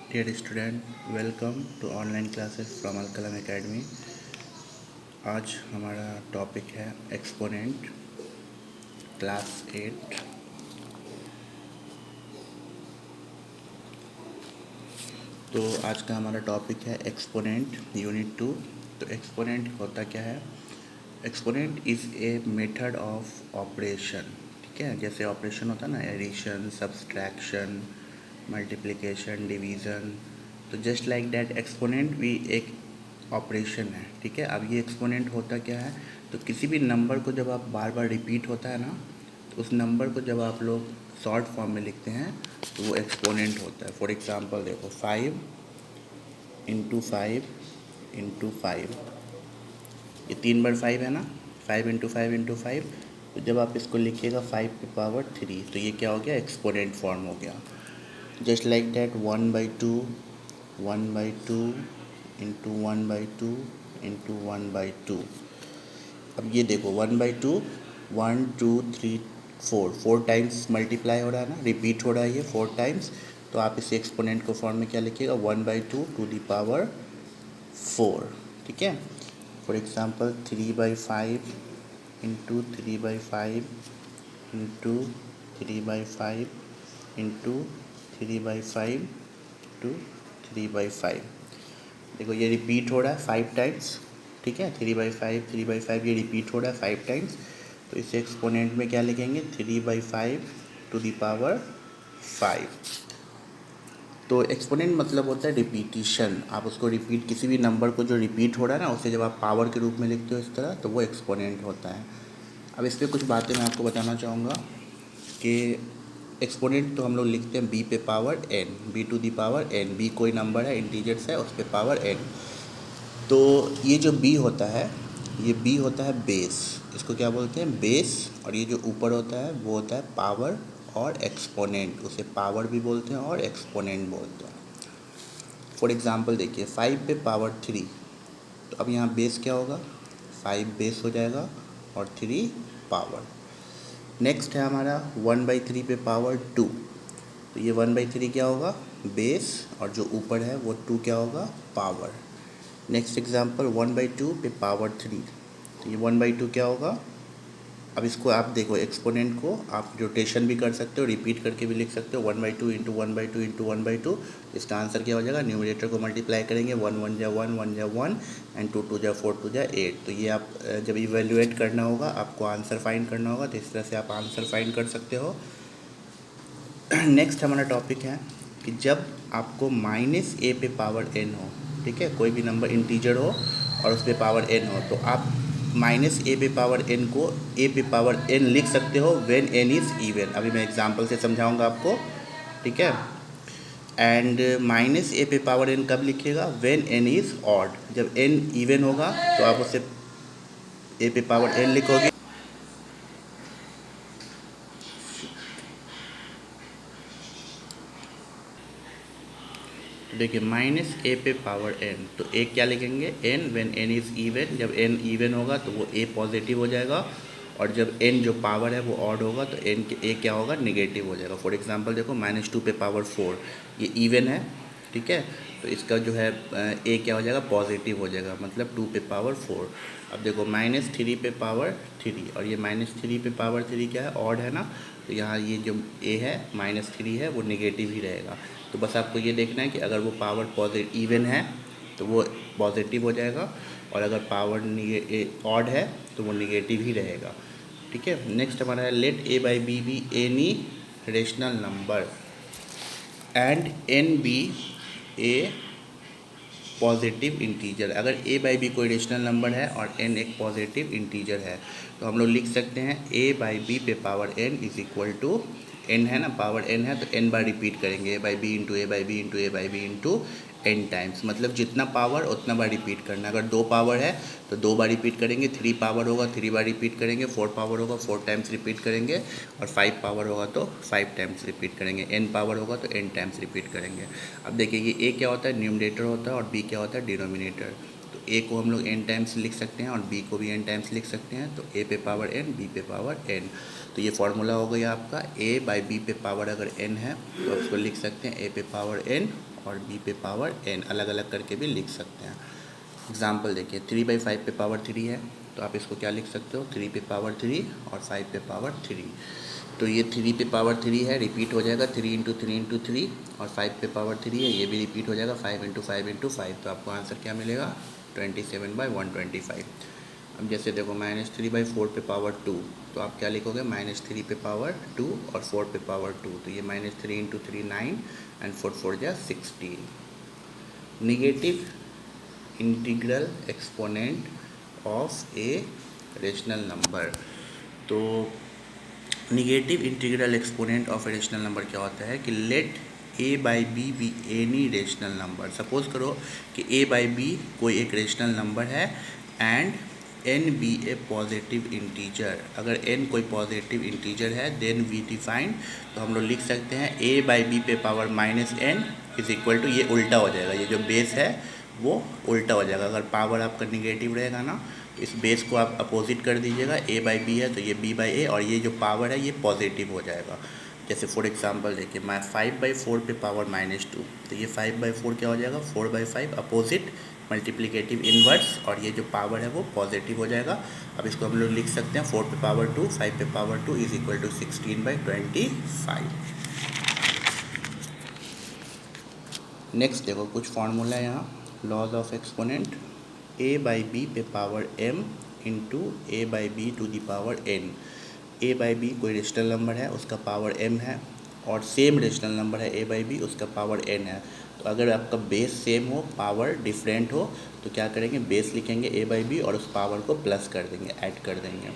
Dear student, welcome to online classes from Al Kalam Academy। आज हमारा topic है exponent class 8। तो आज का हमारा टॉपिक है एक्सपोनेंट यूनिट 2। तो एक्सपोनेंट होता क्या है? Exponent is a method of operation. ठीक है, जैसे ऑपरेशन होता है ना, एडिशन, सब्सट्रैक्शन, मल्टीप्लिकेशन, डिवीज़न। तो जस्ट लाइक दैट एक्सपोनेंट भी एक ऑपरेशन है। ठीक है, अब ये एक्सपोनेंट होता क्या है? तो किसी भी नंबर को जब आप बार बार रिपीट होता है ना, तो उस नंबर को जब आप लोग शॉर्ट फॉर्म में लिखते हैं तो वो एक्सपोनेंट होता है। फॉर एग्जांपल देखो, 5 × 5 × 5, ये 3 बार 5 है ना, 5 × 5 × 5। तो जब आप इसको लिखिएगा 5 की पावर 3, तो ये क्या हो गया? एक्सपोनेंट फॉर्म हो गया। Just like that 1/2, 1/2 × 1/2 × 1/2। अब ये देखो 1/2, 1 2 3 4 टाइम्स मल्टीप्लाई हो रहा है ना, रिपीट हो रहा है ये 4 टाइम्स। तो आप इस एक्सपोनेंट को फॉर्म में क्या लिखिएगा? 1/2 ⁴। ठीक है। For example 3/5 × 3/5 × 3/5 × 3/5 × 3/5। देखो ये रिपीट हो रहा है 5 टाइम्स। ठीक है, 3/5 ये रिपीट हो रहा है 5 टाइम्स। तो इस एक्सपोनेंट में क्या लिखेंगे? 3/5 तो एक्सपोनेंट मतलब होता है रिपीटिशन। आप उसको रिपीट, किसी भी नंबर को जो रिपीट हो रहा है ना, उसे जब आप पावर के रूप में लिखते हो इस तरह, तो वो एक्सपोनेंट होता है। अब इस पर कुछ बातें मैं आपको बताना चाहूँगा कि एक्सपोनेंट तो हम लोग लिखते हैं b⁴n, b⁴n। b कोई नंबर है, इंटीजर्स है, उस पे पावर n। तो ये जो b होता है, ये b होता है बेस। इसको क्या बोलते हैं? बेस। और ये जो ऊपर होता है वो होता है पावर और एक्सपोनेंट। उसे पावर भी बोलते हैं और एक्सपोनेंट बोलते हैं। फॉर एग्जांपल देखिए, 5 पे पावर 3। तो अब यहाँ बेस क्या होगा? 5 बेस हो जाएगा और 3 पावर। नेक्स्ट है हमारा 1/3 पे पावर 2। तो ये 1/3 क्या होगा? बेस, और जो ऊपर है वो 2 क्या होगा? पावर। नेक्स्ट एग्जांपल 1/2 पे पावर 3। तो ये 1/2 क्या होगा? अब इसको आप देखो, एक्सपोनेंट को आप रोटेशन भी कर सकते हो, रिपीट करके भी लिख सकते हो। 1/2 × 1/2 × 1/2। इसका आंसर क्या हो जाएगा? न्यूमरेटर को मल्टीप्लाई करेंगे, 1 1 जा 1, 1 जा 1, एंड 2 2 जा 4, 2 जा 8। तो ये आप जब इवेल्युएट करना होगा, आपको आंसर फाइंड करना होगा, तो इस तरह से आप आंसर फाइंड कर सकते हो। नेक्स्ट हमारा टॉपिक है कि जब आपको -a पे पावर n हो, ठीक है, कोई भी नंबर इंटीजर हो और उस पर पावर n हो, तो आप -a पे पावर n को a पे पावर n लिख सकते हो व्हेन n इज़ इवन। अभी मैं एग्जांपल से समझाऊंगा आपको। ठीक है। एंड -a पे पावर n कब लिखिएगा? When n is odd. जब n इवन होगा तो आप उसे a पे पावर n लिखोगे। तो देखिए -a पे पावर n, तो a क्या लिखेंगे? n when n is even. जब n इवन होगा तो वो a पॉजिटिव हो जाएगा, और जब n जो पावर है वो ऑड होगा तो a क्या होगा? नेगेटिव हो जाएगा। फॉर एग्जांपल देखो, -2 पे पावर 4, ये इवन है। ठीक है, तो इसका जो है a क्या हो जाएगा? पॉजिटिव हो जाएगा, मतलब 2 पे पावर 4। अब देखो -3 पे पावर 3, और ये -3 पे पावर 3 क्या है? ऑड है ना, तो यहाँ ये जो a है -3 है वो नेगेटिव ही रहेगा। तो बस आपको ये देखना है कि अगर वो पावर पॉजिटिव इवन है तो वो पॉजिटिव हो जाएगा, और अगर पावर ऑड है तो वो निगेटिव ही रहेगा। ठीक है। नेक्स्ट हमारा है let a/b be any rational number and n be a positive integer. अगर a/b कोई रेशनल नंबर है और n एक पॉजिटिव इंटीजर है, तो हम लोग लिख सकते हैं a/b पे power n is equal to, n है ना, पावर n है तो n बार रिपीट करेंगे, a/b into a/b into a/b into n times. मतलब जितना पावर उतना बार रिपीट करना। अगर 2 पावर है तो 2 बार रिपीट करेंगे, 3 पावर होगा 3 बार रिपीट करेंगे, 4 पावर होगा 4 टाइम्स रिपीट करेंगे, और 5 पावर होगा तो 5 टाइम्स रिपीट करेंगे, n पावर होगा तो n टाइम्स रिपीट करेंगे। अब देखिए ये a क्या होता है? न्यूमरेटर होता है, और b क्या होता है? डिनोमिनेटर। तो ए को हम लोग एन टाइम्स लिख सकते हैं और बी को भी एन टाइम्स लिख सकते हैं, तो ए पे पावर एन, बी पे पावर एन। तो ये फॉर्मूला हो गया आपका, ए बाई बी पे पावर अगर एन है तो आप उसको लिख सकते हैं ए पे पावर एन और बी पे पावर एन, अलग अलग करके भी लिख सकते हैं। एग्जाम्पल देखिए, 3/5 पे पावर 3 है, तो आप इसको क्या लिख सकते हो, 3 पे पावर 3 और 5 पे पावर 3। तो ये 3 पे पावर 3 है, रिपीट हो जाएगा 3 इंटू 3 इंटू 3, और 5 पे पावर 3 है, ये भी रिपीट हो जाएगा 5 इंटू 5 इंटू 5। तो आपको आंसर क्या मिलेगा, 27/125। अब जैसे देखो -3/4 पे पावर 2, तो आप क्या लिखोगे, -3 पे पावर 2 और 4 पे पावर 2, तो ये -3 इंटू 3 9 एंड 4 4 जा 16। Negative integral exponent of a rational number. तो negative integral exponent of a rational number क्या होता है कि let a by b be any rational number. Suppose करो कि ए बाई बी कोई एक रेशनल नंबर है and n be a positive integer. अगर एन कोई पॉजिटिव इंटीजर है देन वी डिफाइन, तो हम लोग लिख सकते हैं ए बाई बी पे power -n is equal to, ये उल्टा हो जाएगा, ये जो बेस है वो उल्टा हो जाएगा। अगर पावर आपका निगेटिव रहेगा ना, इस बेस को आप अपोजिट कर दीजिएगा, ए बाई बी है तो ये बी बाई ए, और ये जो पावर है ये पॉजिटिव हो जाएगा। जैसे फॉर एग्जांपल देखिए, मैं 5/4 पे पावर -2, तो ये 5/4 क्या हो जाएगा, 4/5 अपोजिट मल्टीप्लिकेटिव इनवर्स, और ये जो पावर है वो पॉजिटिव हो जाएगा। अब इसको हम लोग लिख सकते हैं 4 पे पावर 2, 5 पे power 2 is equal to 16/25। Next देखो कुछ फार्मूला है यहाँ, laws of exponent, a by b पे power m into a by b to the power n। A by b कोई रेशनल नंबर है, उसका पावर m है, और सेम रेशनल नंबर है ए बाई बी, उसका पावर n है। तो अगर आपका बेस सेम हो, पावर डिफरेंट हो, तो क्या करेंगे, बेस लिखेंगे ए बाई बी और उस पावर को प्लस कर देंगे, ऐड कर देंगे।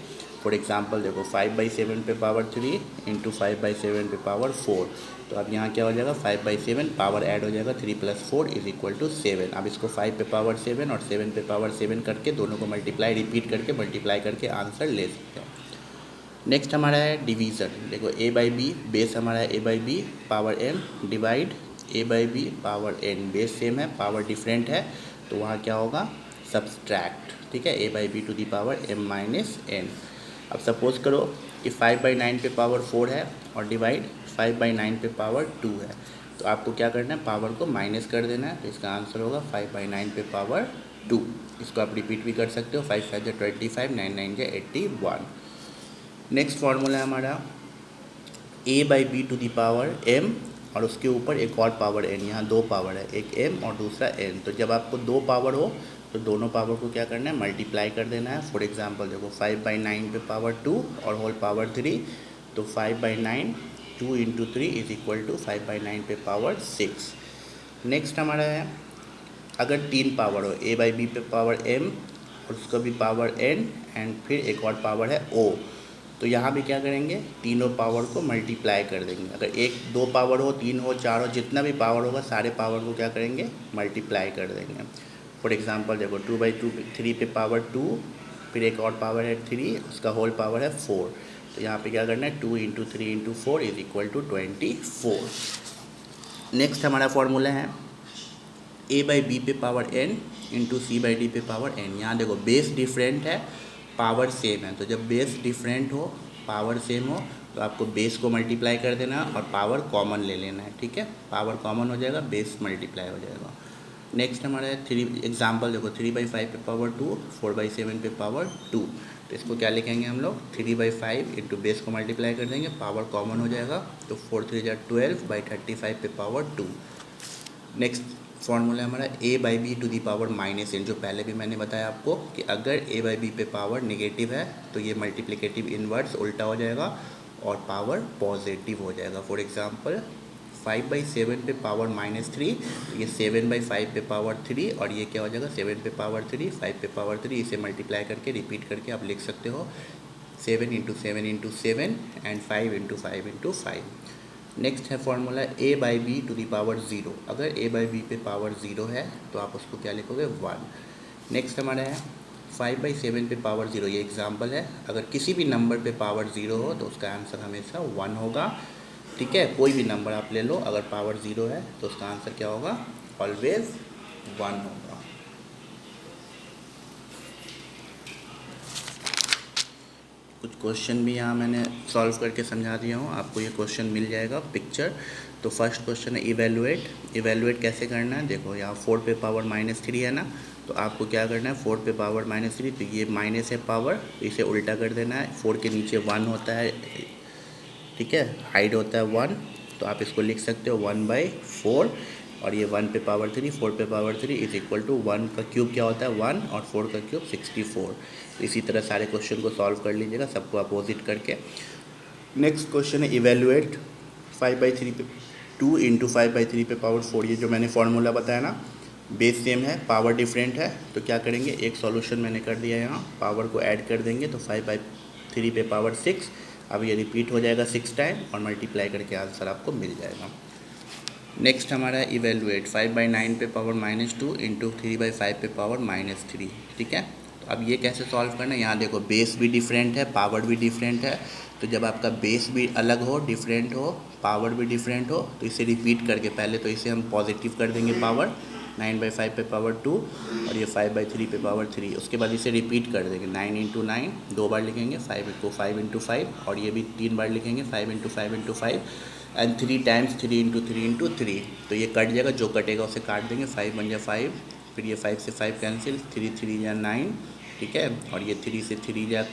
फॉर एग्जांपल देखो, 5/7 पे पावर 3 इंटू 5/7 पे पावर 4, तो अब यहाँ क्या हो जाएगा, 5/7 पावर ऐड हो जाएगा, 3 + 4 इज इक्वल टू 7। अब इसको 5 पे पावर 7 और 7 पे पावर 7 करके दोनों को रिपीट करके मल्टीप्लाई करके आंसर ले सकते हैं। नेक्स्ट हमारा है डिवीज़न। देखो ए बाई बी, बेस हमारा है a by b power m, divide a by b power n, base same है पावर डिफरेंट है, तो वहाँ क्या होगा, सब्सट्रैक्ट। ठीक है, a by b to the power m - n। अब सपोज करो कि 5/9 पे पावर 4 है और डिवाइड 5/9 पे पावर 2 है, तो आपको क्या करना है, पावर को माइनस कर देना है, तो इसका आंसर होगा 5/9 पे पावर 2। इसको आप रिपीट भी कर सकते हो, 5 5 जा 25, 9 9 जा 81। नेक्स्ट फार्मूला है हमारा a by b to the power m और उसके ऊपर एक और पावर n। यहाँ दो पावर है, एक m और दूसरा n। तो जब आपको दो पावर हो तो दोनों पावर को क्या करना है, मल्टीप्लाई कर देना है। फॉर एग्जांपल देखो, 5/9 पे पावर 2 और होल पावर 3, तो 5/9 2 इंटू 3 इज इक्वल टू 5/9 पे पावर 6। नेक्स्ट हमारा है, अगर तीन पावर हो, a बाई बी पे पावर m और उसका भी पावर n एंड फिर एक और पावर है o, तो यहाँ भी क्या करेंगे, तीनों पावर को मल्टीप्लाई कर देंगे। अगर एक दो पावर हो, तीन हो, चार हो, जितना भी पावर होगा सारे पावर को क्या करेंगे, मल्टीप्लाई कर देंगे। फॉर एग्जांपल देखो, 2/2 3 पे पावर 2, फिर एक और पावर है 3, उसका होल पावर है 4, तो यहाँ पे क्या करना है, 2 into 3 into 4 is equal to 24। Next हमारा फॉर्मूला है ए बाई बी पे power n into c by d पे पावर n। यहाँ देखो बेस डिफरेंट है, पावर सेम है, तो जब बेस डिफरेंट हो, पावर सेम हो, तो आपको बेस को मल्टीप्लाई कर देना और पावर कॉमन ले लेना है। ठीक है, पावर कॉमन हो जाएगा, बेस मल्टीप्लाई हो जाएगा। नेक्स्ट हमारा है 3 एग्जाम्पल देखो, 3/5 पे पावर 2, 4/7 पे पावर 2, तो इसको क्या लिखेंगे हम लोग, 3/5 इंटू बेस को मल्टीप्लाई कर देंगे, पावर कॉमन हो जाएगा, तो 4 3 जा 12/35 पे पावर 2। नेक्स्ट फॉर्मूला हमारा a by b to the power -n, जो पहले भी मैंने बताया आपको कि अगर ए बाई बी पे पावर नेगेटिव है तो ये मल्टीप्लिकेटिव इनवर्स उल्टा हो जाएगा और पावर पॉजिटिव हो जाएगा। फॉर एग्जांपल 5/7 पे पावर -3, तो ये 7/5 पे पावर 3, और ये क्या हो जाएगा, 7 पे पावर 3, 5 पे पावर 3, इसे मल्टीप्लाई करके रिपीट करके आप लिख सकते हो 7 into 7 into 7 and 5 into 5 into 5। Next है formula a by b to the power 0। अगर ए बाई बी पे पावर 0 है तो आप उसको क्या लिखोगे, 1। नेक्स्ट हमारा है 5/7 पे पावर 0, ये एग्जांपल है। अगर किसी भी नंबर पे पावर 0 हो तो उसका आंसर हमेशा 1 होगा। ठीक है, कोई भी नंबर आप ले लो, अगर पावर 0 है तो उसका आंसर क्या होगा, ऑलवेज 1 होगा। कुछ क्वेश्चन भी यहाँ मैंने सॉल्व करके समझा दिया हूँ, आपको ये क्वेश्चन मिल जाएगा पिक्चर। तो फर्स्ट क्वेश्चन है इवेलुएट कैसे करना है। देखो यहाँ 4 पे पावर -3 है ना, तो आपको क्या करना है 4 पे पावर -3, तो ये माइनस है पावर, तो इसे उल्टा कर देना है। 4 के नीचे 1 होता है, ठीक है, हाइड होता है 1, तो आप इसको लिख सकते हो 1/4, और ये 1 पे पावर 3, 4 पे पावर 3 इज इक्वल टू 1 का क्यूब क्या होता है 1, और 4 का क्यूब 64। इसी तरह सारे क्वेश्चन को सॉल्व कर लीजिएगा, सबको अपोजिट करके। नेक्स्ट क्वेश्चन है इवेलुएट 5/3 पे 2 इंटू 5/3 पे पावर 4। ये जो मैंने फार्मूला बताया ना, बेस सेम है, पावर डिफरेंट है, तो क्या करेंगे, एक सॉल्यूशन मैंने कर दिया यहाँ, पावर को ऐड कर देंगे तो 5/3 पे पावर 6। अब ये रिपीट हो जाएगा 6 टाइम और मल्टीप्लाई करके आंसर आपको मिल जाएगा। नेक्स्ट हमारा है इवेलुएट 5/9 पे पावर -2 इंटू 3/5 पे पावर -3, ठीक है। तो अब ये कैसे सॉल्व करना है, यहाँ देखो बेस भी डिफरेंट है, पावर भी डिफरेंट है, तो जब आपका बेस भी अलग हो, डिफरेंट हो, पावर भी डिफरेंट हो, तो इसे रिपीट करके पहले तो इसे हम पॉजिटिव कर देंगे पावर, 9/5 पे पावर 2, और ये 5/3 पे पावर 3। उसके बाद इसे रिपीट कर देंगे, 9 इंटू 9 2 बार लिखेंगे, 5 को 5 इंटू 5, और ये भी 3 बार लिखेंगे, 5 into 5 into 5, and 3 times 3 into 3 into 3। तो ये कट जाएगा, जो कटेगा उसे काट देंगे, 5 बन जाए 5, फिर ये 5 से 5 कैंसिल, 3 3 या 9, ठीक है, और ये 3 से 3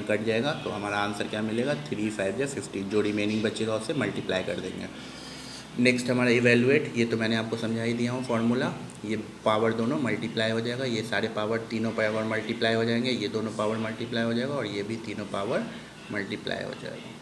कट जाएगा, तो हमारा आंसर क्या मिलेगा 3 5 या 15, जो रिमेनिंग बचेगा उसे मल्टीप्लाई कर देंगे। नेक्स्ट हमारा इवेलुएट, ये तो मैंने आपको समझा ही दिया हूँ फार्मूला, ये पावर दोनों मल्टीप्लाई हो जाएगा, ये सारे पावर तीनों पावर मल्टीप्लाई हो जाएंगे, ये दोनों पावर मल्टीप्लाई हो जाएगा, और ये भी तीनों पावर मल्टीप्लाई हो जाएगा।